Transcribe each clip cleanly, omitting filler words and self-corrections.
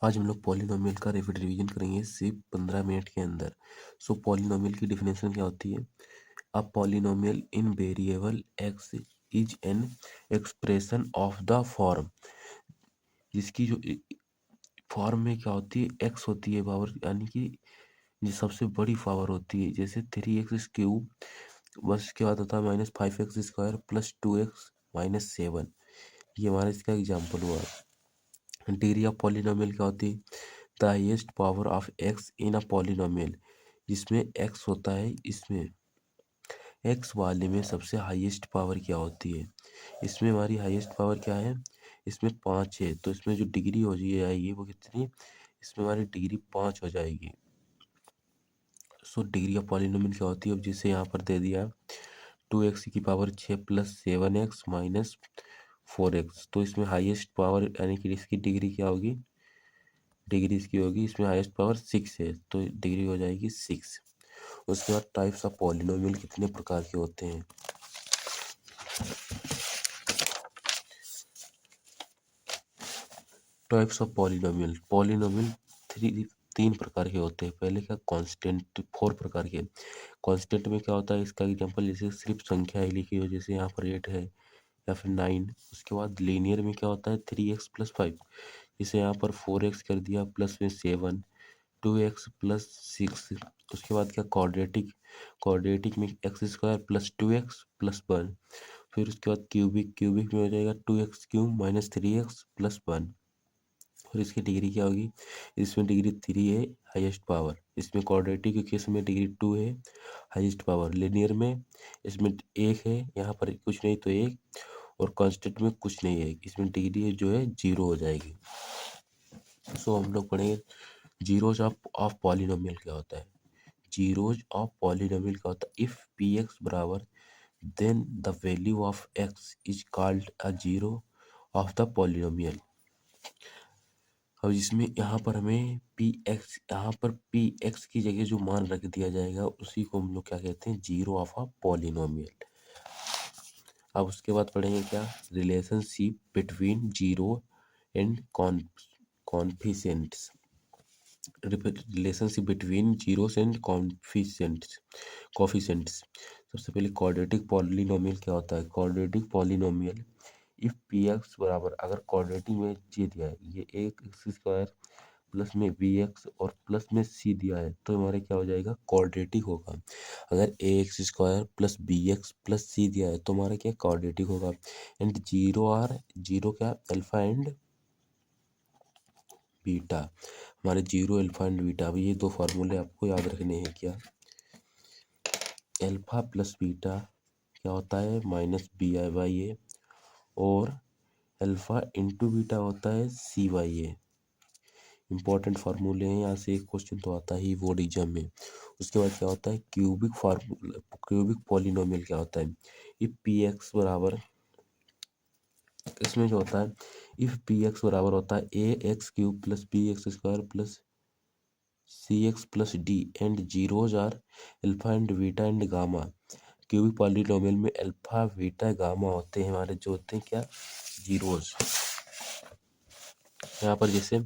आज हम लोग पॉलिनोमियल का रैपिड रिवीजन करेंगे सिर्फ 15 मिनट के अंदर। सो पॉलिनोमियल की डेफिनेशन क्या होती है? A polynomial in variable x is an expression of the form, जिसकी जो फॉर्म में क्या होती है, एक्स होती है पावर, यानी कि जो सबसे बड़ी पावर होती है, जैसे 3x³ बस उसके बाद होता है -5x² प्लस 2x माइनस 7। ये हमारा इसका एग्जाम्पल हुआ। डिग्री ऑफ पॉलिनोमियल क्या होती है? The highest power of x in a polynomial, जिसमें एक्स होता है, इसमें एक्स वाले में सबसे हाईएस्ट पावर क्या होती है? इसमें हमारी हाईएस्ट पावर क्या है? इसमें 5 है, तो इसमें जो डिग्री हो जाएगी वो कितनी? इसमें हमारी डिग्री 5 हो जाएगी। सो डिग्री ऑफ पॉलिनोमियल क्या होती है? अब जिसे यहाँ पर दे दिया 2x की power 6 plus 7x minus 4x, तो इसमें हाईएस्ट पावर यानी कि इसकी डिग्री क्या होगी? डिग्री इसकी होगी, इसमें हाईएस्ट पावर 6 है, तो डिग्री हो जाएगी 6। उसके बाद टाइप्स ऑफ पॉलिनोमियल कितने प्रकार के होते हैं? टाइप्स ऑफ पॉलिनोमियल पॉलिनोमियल तीन प्रकार के होते हैं। पहले क्या? कांस्टेंट। 4 प्रकार के। कांस्टेंट में क्या होता है? इसका एग्जांपल जैसे सिर्फ संख्या ही लिखी हो, जैसे यहाँ पर 8 है या फिर 9। उसके बाद लीनियर में क्या होता है? 3x+5, जैसे यहाँ पर 4x कर दिया प्लस में 7, 2x+6। उसके बाद क्या? क्वाड्रेटिक। क्वाड्रेटिक में x² प्लस 2x+1। फिर उसके बाद क्यूबिक। क्यूबिक में हो जाएगा 2x³ माइनस 3x+1। और इसकी डिग्री क्या होगी? इसमें डिग्री 3 है, हाईएस्ट पावर। इसमें क्वाड्रेटिक के केस में डिग्री 2 है, हाईएस्ट पावर। लिनियर में इसमें 1 है, यहाँ पर कुछ नहीं तो 1, और कांस्टेंट में कुछ नहीं है, इसमें डिग्री जो है 0 हो जाएगी। सो हम लोग पढ़ेंगे जीरोज ऑफ पॉलिनोमियल क्या होता है। जीरोज ऑफ पॉलिनोमियल क्या होता है? इफ पी एक्स बराबर, then the value of x is called a zero of the polynomial. अब इसमें यहाँ पर हमें पी एक्स, यहाँ पर पी एक्स की जगह जो मान रख दिया जाएगा उसी को हम लोग क्या कहते हैं? Zero of a polynomial. अब उसके बाद पढ़ेंगे क्या? Relationship between zero and coefficients. Relationship between zeros and coefficients. सबसे पहले क्वाड्रेटिक पॉलिनोमियल क्या होता है? Quadratic polynomial if P x बराबर, अगर क्वाड्रेटिक में ये दिया है, ये एक x² प्लस में bx और प्लस में c दिया है, तो हमारे क्या हो जाएगा? क्वाड्रेटिक होगा। अगर ax² plus bx plus c दिया है तो हमारा क्या? क्वाड्रेटिक होगा। एंड जीरो आर जीरो क्या? Alpha and beta. हमारे जीरो, अल्फा एंड बीटा। अब ये दो फार्मूले आपको याद रखने हैं। क्या? अल्फा प्लस बीटा क्या होता है? -bi/a, और अल्फा इंटू बीटा होता है c/a। इंपॉर्टेंट फार्मूले हैं, यहाँ से एक क्वेश्चन तो आता ही बोर्ड एग्जाम में। उसके बाद क्या होता है? क्यूबिक फार्मूला, क्यूबिक पॉलिनोमियल क्या होता है? इफ पी एक्स बराबर, इसमें जो होता है, इफ पी एक्स बराबर होता है ax³ plus bx² plus cx plus d and zeros are alpha and beta and gamma. Cubic polynomial में अल्फा बीटा गामा होते हैं हमारे, जो होते हैं क्या? जीरोज। यहाँ पर जैसे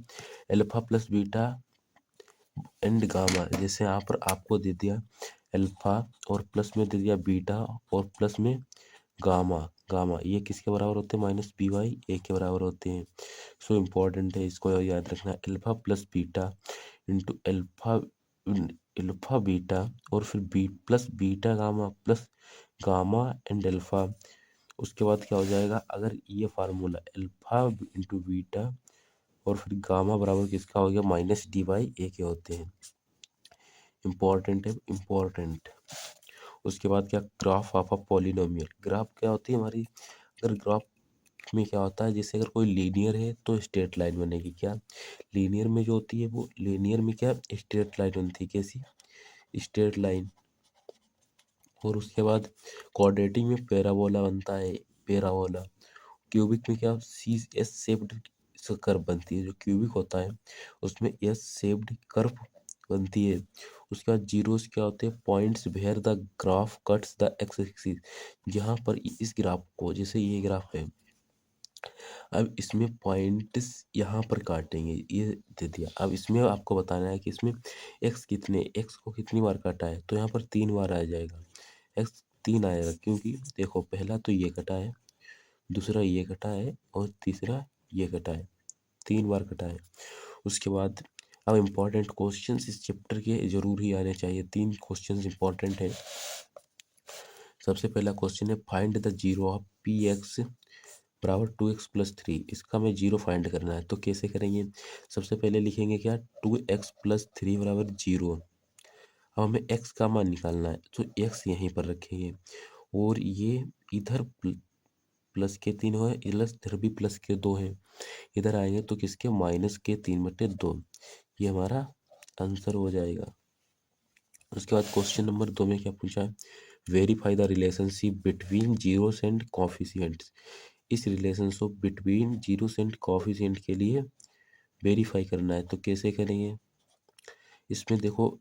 alpha plus beta and gamma, जैसे यहाँ पर आपको दे दिया अल्फा और प्लस में दे दिया बीटा और प्लस में गामा। गामा ये किसके बराबर होते हैं? -by/a के बराबर होते हैं। सो इम्पोर्टेंट है, इसको याद रखना। Alpha plus beta into alpha, alpha beta, और फिर B plus beta gamma plus gamma and alpha. उसके बाद क्या हो जाएगा? अगर ये फार्मूला अल्फा इंटू बीटा और फिर गामा बराबर किसका हो गया? -d/a के होते हैं। इम्पोर्टेंट है, इम्पोर्टेंट। उसके बाद क्या? Graph of a polynomial. Graph क्या होती है हमारी? अगर ग्राफ में क्या होता है, जैसे अगर कोई लीनियर है तो स्ट्रेट लाइन बनेगी। क्या? लीनियर में जो होती है वो, लीनियर में क्या? स्ट्रेट लाइन बनती है। कैसी? Straight line. और उसके बाद क्वाड्रेटिक में पैराबोला बनता है, पैराबोला। क्यूबिक में क्या? सी एस शेप्ड कर्व बनती है। जो क्यूबिक होता है उसमें एस शेप्ड कर्व बनती है। उसके बाद जीरोस क्या होते हैं? Points where the graph cuts the x axis. जहाँ पर इस ग्राफ को, जैसे ये ग्राफ है, अब इसमें पॉइंट्स यहाँ पर काटेंगे, ये दे दिया। अब इसमें आपको बताना है कि इसमें एक्स को कितनी बार काटा है, तो यहाँ पर 3 बार आ जाएगा। एक्स 3 आएगा क्योंकि देखो पहला तो ये कटा है, दूसरा ये कटा है और तीसरा ये कटा है, 3 बार कटा है। उसके बाद अब इम्पोर्टेंट क्वेश्चंस इस चैप्टर के जरूर ही आने चाहिए। 3 क्वेश्चंस इम्पोर्टेंट है। सबसे पहला क्वेश्चन है find the zero of P x बराबर 2x+3। इसका हमें जीरो फाइंड करना है, तो कैसे करेंगे? सबसे पहले लिखेंगे क्या, 2x+3 बराबर जीरो। अब हमें x का मान निकालना है, तो x यहीं पर रखेंगे और ये इधर प्लस के 3 है, इधर भी प्लस के 2 है। इधर आएंगे तो किसके, -3/2। ये हमारा आंसर हो जाएगा। उसके बाद क्वेश्चन नंबर 2 में क्या पूछा है, verify the relationship between zeros and coefficients. इस relationship between zeros and coefficient के लिए वेरीफाई करना है, तो कैसे करेंगे? इसमें देखो,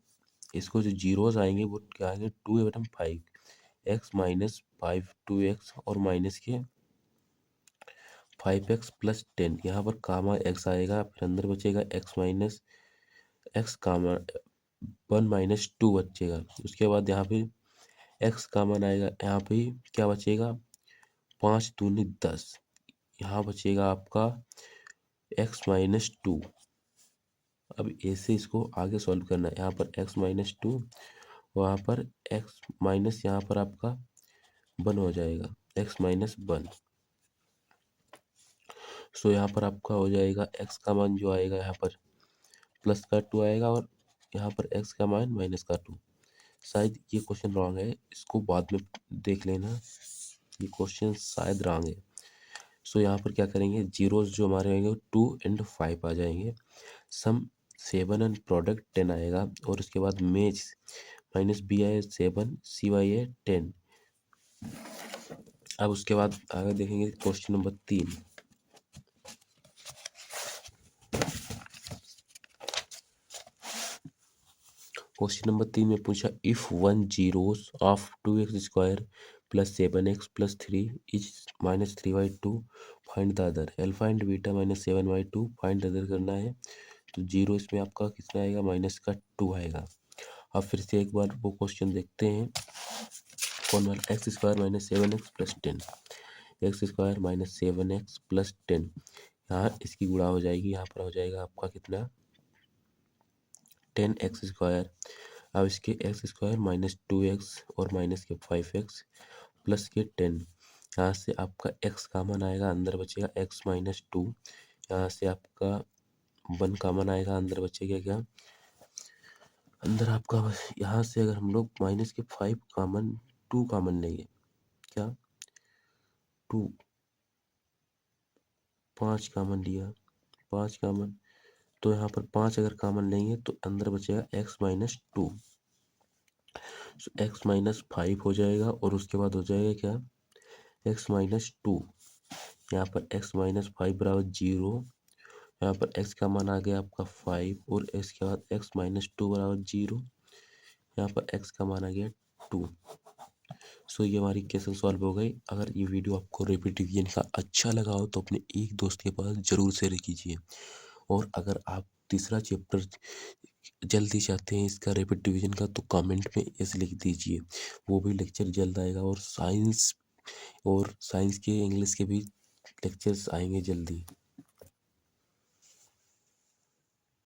इसको जो जीरोस आएंगे वो क्या आएंगे, 2/5, x-5 2x और माइनस के 5x+10। यहाँ पर कामा x आएगा, फिर अंदर बचेगा x कामा 1-2 बचेगा। उसके बाद यहाँ पे x कामन आएगा, यहाँ पे क्या बचेगा, 5 दूनी 10। यहाँ बचेगा आपका x-2। अब ऐसे इसको आगे सॉल्व करना है। यहाँ पर x-2, वहाँ पर x माइनस, यहाँ पर आपका 1 हो जाएगा, x-1। सो यहाँ पर आपका हो जाएगा x का मान जो आएगा यहाँ पर प्लस का 2 आएगा और यहाँ पर x का मान -2। शायद ये क्वेश्चन रॉन्ग है, इसको बाद में देख लेना, ये क्वेश्चन शायद रॉन्ग है। सो यहाँ पर क्या करेंगे, जीरोस जो हमारे आएंगे 2 एंड 5 आ जाएंगे, सम 7 एंड प्रोडक्ट 10 आएगा, और उसके बाद मेज -b आए 7, cy है 10। अब उसके बाद आगे देखेंगे क्वेश्चन नंबर 3। क्वेश्चन नंबर 3 में पूछा, if 1 zeros of 2x² + 7x + 3 is -3/2 find the other. Alpha and beta -7/2 find the other करना है। तो जीरो इसमें आपका कितना आएगा, -2 आएगा। अब फिर से एक बार वो क्वेश्चन देखते हैं, कौन वाला, x² - 7x + 10, x² - 7x + 10। यहाँ इसकी गुणा हो जाएगी, यहाँ पर हो जाएगा आपका कितना, 10x²। अब इसके x² - 2x और माइनस के 5x प्लस के 10। यहाँ से आपका x कामन आएगा, अंदर बचेगा x-2। यहाँ से आपका 1 कामन आएगा, अंदर बचेगा क्या, अंदर आपका बस, यहाँ से अगर हम लोग माइनस के 5 कामन 2 कामन लेंगे, क्या 2 5 कामन लिया, 5 कामन, तो यहाँ पर 5 अगर कामन लेंगे तो अंदर बचेगा x-2। सो x-5 हो जाएगा और उसके बाद हो जाएगा क्या, x-2। यहाँ पर x-5 बराबर 0। यहाँ पर x का मान आ गया आपका 5 और इसके बाद x-2 बराबर 0। यहाँ पर x का मान आ गया 2। सो ये हमारी क्वेश्चन सॉल्व हो गई। अगर ये वीडियो आपको रैपिड डिवीजन का अच्छा लगा हो तो अपने एक दोस्त के पास ज़रूर शेयर कीजिए। और अगर आप तीसरा चैप्टर जल्दी चाहते हैं इसका रैपिड डिवीजन का, तो कमेंट में ऐसे लिख दीजिए, वो भी लेक्चर जल्द आएगा। और साइंस के इंग्लिश के भी लेक्चर्स आएंगे जल्दी।